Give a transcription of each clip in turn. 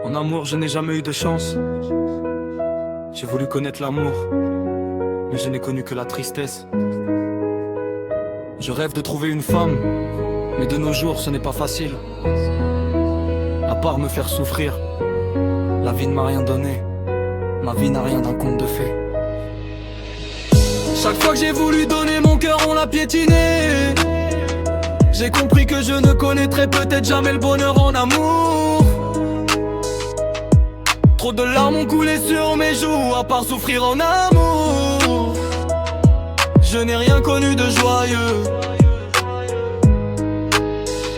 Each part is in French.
En amour, je n'ai jamais eu de chance. J'ai voulu connaître l'amour, mais je n'ai connu que la tristesse. Je rêve de trouver une femme, mais de nos jours ce n'est pas facile. À part me faire souffrir, la vie ne m'a rien donné. Ma vie n'a rien d'un conte de fées. Chaque fois que j'ai voulu donner mon cœur, on l'a piétiné. J'ai compris que je ne connaîtrai peut-être jamais le bonheur en amour. Trop de larmes ont coulé sur mes joues, à part souffrir en amour. Je n'ai rien connu de joyeux.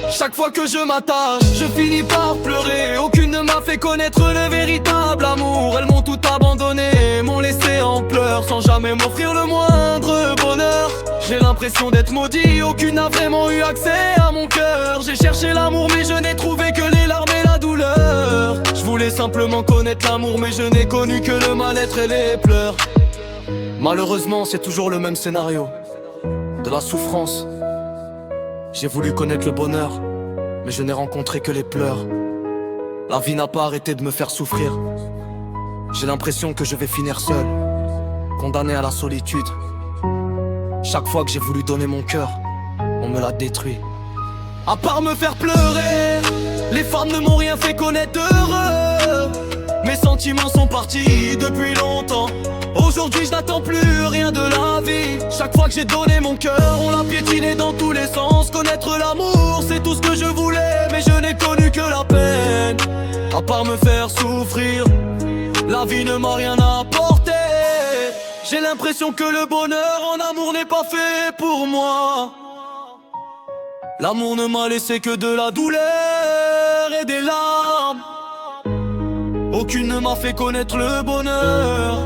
Chaque fois que je m'attache, je finis par pleurer. Aucune ne m'a fait connaître le véritable amour. Elles m'ont tout abandonné, m'ont laissé en pleurs, sans jamais m'offrir le moindre bonheur. J'ai l'impression d'être maudit, aucune n'a vraiment eu accès à mon cœur. J'ai cherché l'amour mais je n'ai trouvé que les larmes et la douleur. Je voulais simplement connaître l'amour mais je n'ai connu que le mal-être et les pleurs. Malheureusement c'est toujours le même scénario, de la souffrance. J'ai voulu connaître le bonheur, mais je n'ai rencontré que les pleurs. La vie n'a pas arrêté de me faire souffrir. J'ai l'impression que je vais finir seul, condamné à la solitude. Chaque fois que j'ai voulu donner mon cœur, on me l'a détruit. À part me faire pleurer, les femmes ne m'ont rien fait connaître heureux. Mes sentiments sont partis depuis longtemps. Aujourd'hui je n'attends plus rien de la vie. Chaque fois que j'ai donné mon cœur, on l'a piétiné dans tous les sens. Connaître l'amour, c'est tout ce que je voulais, mais je n'ai connu que la peine. À part me faire souffrir, la vie ne m'a rien apporté. J'ai l'impression que le bonheur en amour n'est pas fait pour moi. L'amour ne m'a laissé que de la douleur et des larmes. Aucune ne m'a fait connaître le bonheur.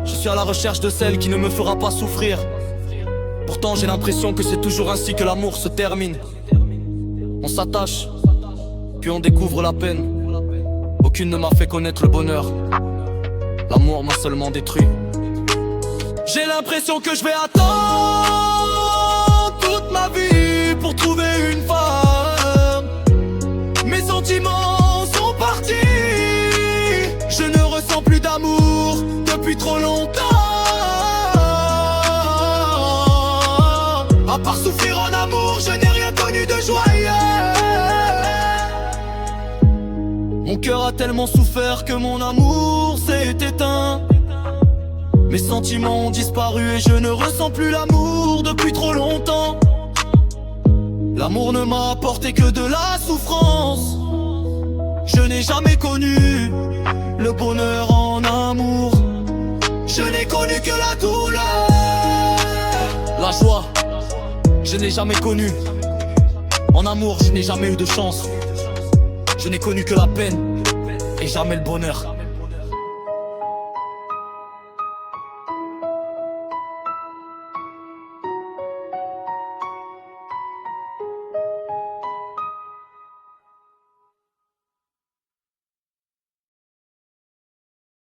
Je suis à la recherche de celle qui ne me fera pas souffrir. Pourtant j'ai l'impression que c'est toujours ainsi que l'amour se termine. On s'attache, puis on découvre la peine. Aucune ne m'a fait connaître le bonheur. L'amour m'a seulement détruit. J'ai l'impression que je vais attendre toute ma vie pour trouver une femme. Mes sentiments sont partis. Je ne ressens plus d'amour depuis trop longtemps. À part souffrir en amour, je n'ai rien connu de joyeux. Mon cœur a tellement souffert que mon amour s'est éteint. Mes sentiments ont disparu et je ne ressens plus l'amour depuis trop longtemps. L'amour ne m'a apporté que de la souffrance. Je n'ai jamais connu le bonheur en amour. Je n'ai connu que la douleur. La joie, je n'ai jamais connu. En amour, je n'ai jamais eu de chance. Je n'ai connu que la peine et jamais le bonheur.